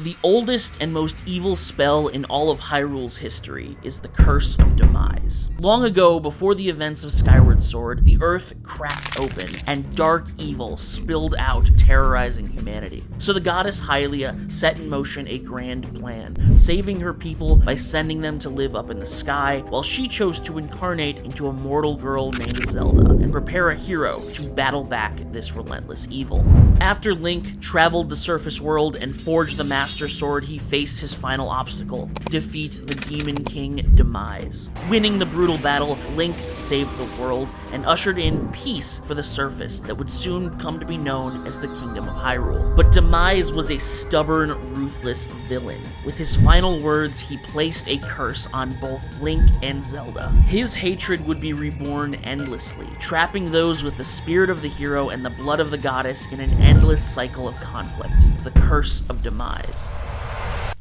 The oldest and most evil spell in all of Hyrule's history is the Curse of Demise. Long ago, before the events of Skyward Sword, the earth cracked open and dark evil spilled out, terrorizing humanity. So the goddess Hylia set in motion a grand plan, saving her people by sending them to live up in the sky, while she chose to incarnate into a mortal girl named Zelda and prepare a hero to battle back this relentless evil. After Link traveled the surface world and forged the Master Sword, he faced his final obstacle: defeat the Demon King Demise. Winning the brutal battle, Link saved the world and ushered in peace for the surface that would soon come to be known as the Kingdom of Hyrule. But Demise was a stubborn, ruthless villain. With his final words, he placed a curse on both Link and Zelda. His hatred would be reborn endlessly, trapping those with the spirit of the hero and the blood of the goddess in an endless cycle of conflict, the Curse of Demise.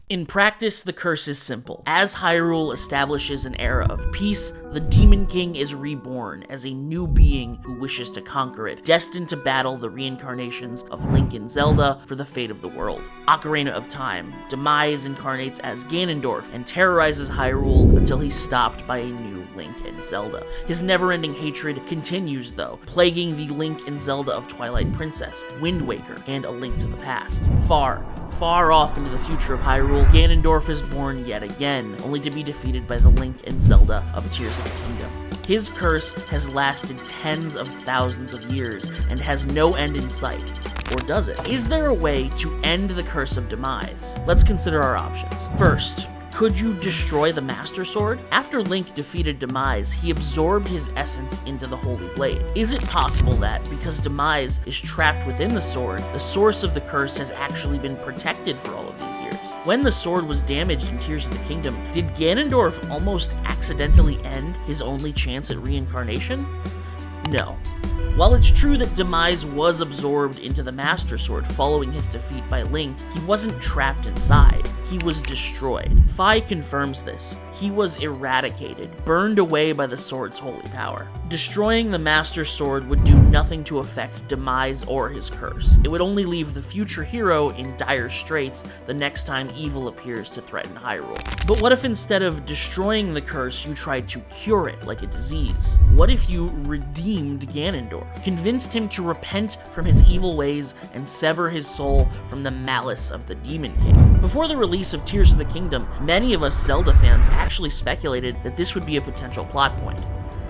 In practice, the curse is simple. As Hyrule establishes an era of peace, the Demon King is reborn as a new being who wishes to conquer it, destined to battle the reincarnations of Link and Zelda for the fate of the world. Ocarina of Time, Demise incarnates as Ganondorf and terrorizes Hyrule until he's stopped by a new Link and Zelda. His never-ending hatred continues, though, plaguing the Link and Zelda of Twilight Princess, Wind Waker, and A Link to the Past. Far off into the future of Hyrule, Ganondorf is born yet again, only to be defeated by the Link and Zelda of Tears of the Kingdom. His curse has lasted tens of thousands of years and has no end in sight. Or does it? Is there a way to end the Curse of Demise? Let's consider our options. First, could you destroy the Master Sword? After Link defeated Demise, he absorbed his essence into the Holy Blade. Is it possible that, because Demise is trapped within the sword, the source of the curse has actually been protected for all of these years? When the sword was damaged in Tears of the Kingdom, did Ganondorf almost accidentally end his only chance at reincarnation? No. While it's true that Demise was absorbed into the Master Sword following his defeat by Link, he wasn't trapped inside. He was destroyed. Fi confirms this. He was eradicated, burned away by the sword's holy power. Destroying the Master Sword would do nothing to affect Demise or his curse. It would only leave the future hero in dire straits the next time evil appears to threaten Hyrule. But what if instead of destroying the curse, you tried to cure it like a disease? What if you redeemed Ganondorf, convinced him to repent from his evil ways and sever his soul from the malice of the Demon King? Before the release of Tears of the Kingdom, many of us Zelda fans actually speculated that this would be a potential plot point.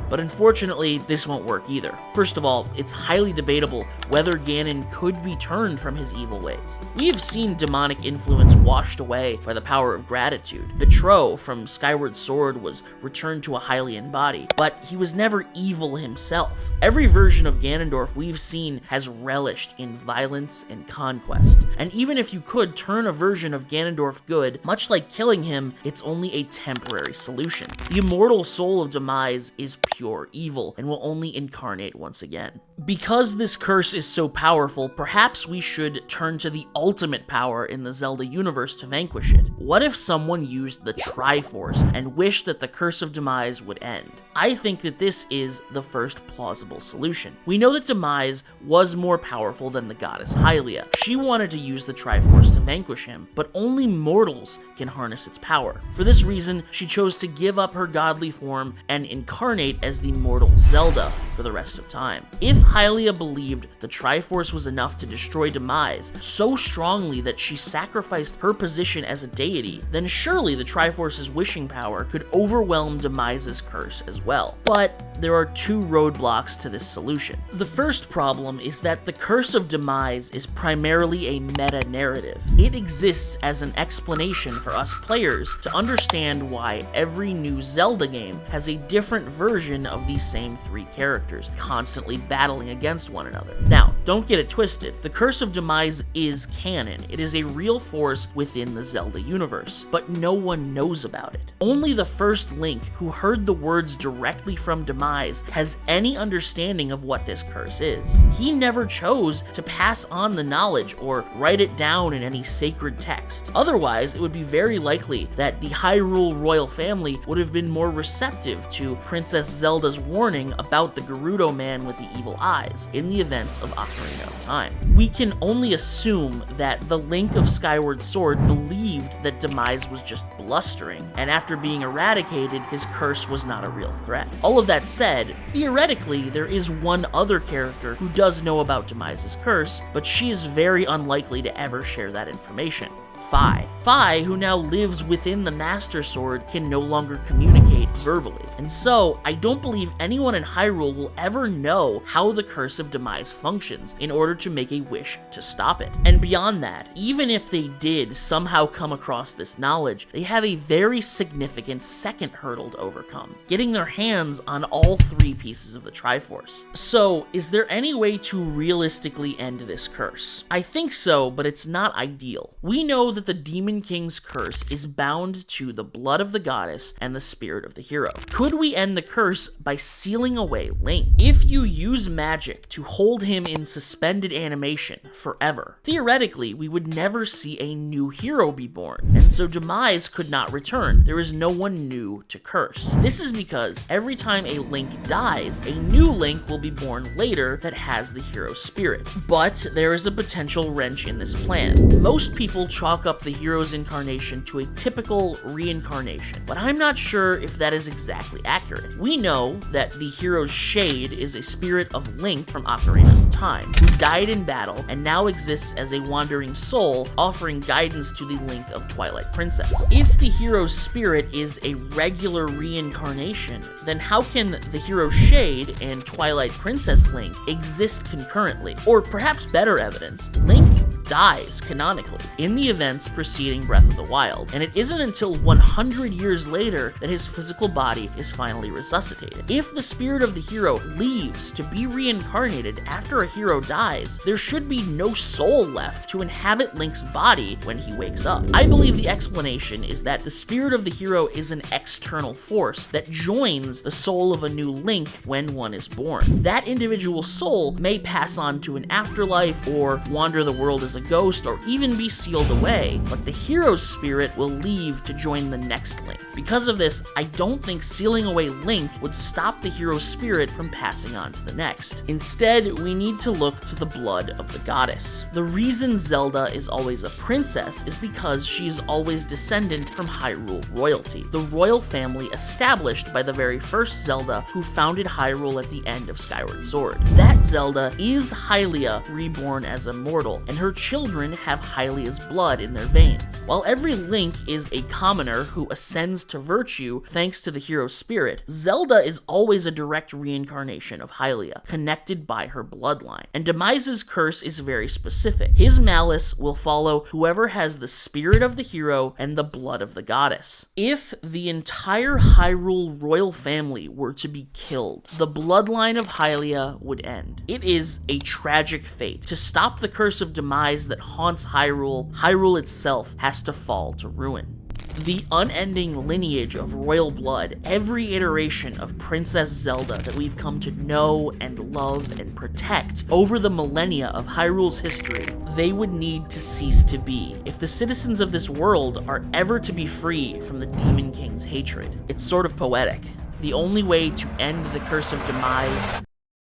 But unfortunately, this won't work either. First of all, it's highly debatable whether Ganon could be turned from his evil ways. We have seen demonic influence washed away by the power of gratitude. Betro from Skyward Sword was returned to a Hylian body, but he was never evil himself. Every version of Ganondorf we've seen has relished in violence and conquest. And even if you could turn a version of Ganondorf good, much like killing him, it's only a temporary solution. The immortal soul of Demise is pure evil and will only incarnate once again. Because this curse is so powerful, perhaps we should turn to the ultimate power in the Zelda universe to vanquish it. What if someone used the Triforce and wished that the Curse of Demise would end? I think that this is the first plausible solution. We know that Demise was more powerful than the goddess Hylia. She wanted to use the Triforce to vanquish him, but only mortals can harness its power. For this reason, she chose to give up her godly form and incarnate as the mortal Zelda for the rest of time. If Hylia believed the Triforce was enough to destroy Demise so strongly that she sacrificed her position as a deity, then surely the Triforce's wishing power could overwhelm Demise's curse as well. But there are two roadblocks to this solution. The first problem is that the Curse of Demise is primarily a meta-narrative. It exists as an explanation for us players to understand why every new Zelda game has a different version of these same three characters, constantly battling against one another. Now, don't get it twisted. The Curse of Demise is canon. It is a real force within the Zelda universe, but no one knows about it. Only the first Link, who heard the words directly from Demise, has any understanding of what this curse is. He never chose to pass on the knowledge or write it down in any sacred text. Otherwise, it would be very likely that the Hyrule royal family would have been more receptive to Princess Zelda's warning about the Gerudo man with the evil eyes in the events of Ocarina Ocarina of Time. We can only assume that the Link of Skyward Sword believed that Demise was just blustering, and after being eradicated, his curse was not a real threat. All of that said, theoretically, there is one other character who does know about Demise's curse, but she is very unlikely to ever share that information. Fi, who now lives within the Master Sword, can no longer communicate verbally. And so, I don't believe anyone in Hyrule will ever know how the Curse of Demise functions in order to make a wish to stop it. And beyond that, even if they did somehow come across this knowledge, they have a very significant second hurdle to overcome, getting their hands on all 3 pieces of the Triforce. So, is there any way to realistically end this curse? I think so, but it's not ideal. We know that the Demon King's curse is bound to the blood of the goddess and the spirit of the hero. Could we end the curse by sealing away Link? If you use magic to hold him in suspended animation forever, theoretically, we would never see a new hero be born, and so Demise could not return. There is no one new to curse. This is because every time a Link dies, a new Link will be born later that has the hero spirit. But there is a potential wrench in this plan. Most people chalk up the hero's incarnation to a typical reincarnation, but I'm not sure if that is exactly accurate. We know that the hero's shade is a spirit of Link from Ocarina of Time, who died in battle and now exists as a wandering soul, offering guidance to the Link of Twilight Princess. If the hero's spirit is a regular reincarnation, then how can the hero's shade and Twilight Princess Link exist concurrently? Or perhaps better evidence, Link dies canonically in the events preceding Breath of the Wild, and it isn't until 100 years later that his physical body is finally resuscitated. If the spirit of the hero leaves to be reincarnated after a hero dies, there should be no soul left to inhabit Link's body when he wakes up. I believe the explanation is that the spirit of the hero is an external force that joins the soul of a new Link when one is born. That individual soul may pass on to an afterlife or wander the world as a ghost or even be sealed away, but the hero's spirit will leave to join the next Link. Because of this, I don't think sealing away Link would stop the hero's spirit from passing on to the next. Instead, we need to look to the blood of the goddess. The reason Zelda is always a princess is because she is always descendant from Hyrule royalty, the royal family established by the very first Zelda who founded Hyrule at the end of Skyward Sword. That Zelda is Hylia reborn as a mortal, and her children have Hylia's blood in their veins. While every Link is a commoner who ascends to virtue thanks to the hero's spirit, Zelda is always a direct reincarnation of Hylia, connected by her bloodline. And Demise's curse is very specific. His malice will follow whoever has the spirit of the hero and the blood of the goddess. If the entire Hyrule royal family were to be killed, the bloodline of Hylia would end. It is a tragic fate. To stop the curse of Demise that haunts Hyrule, Hyrule itself has to fall to ruin. The unending lineage of royal blood, every iteration of Princess Zelda that we've come to know and love and protect over the millennia of Hyrule's history, they would need to cease to be if the citizens of this world are ever to be free from the Demon King's hatred. It's sort of poetic. The only way to end the Curse of Demise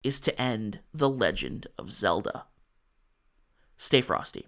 is to end the Legend of Zelda. Stay frosty.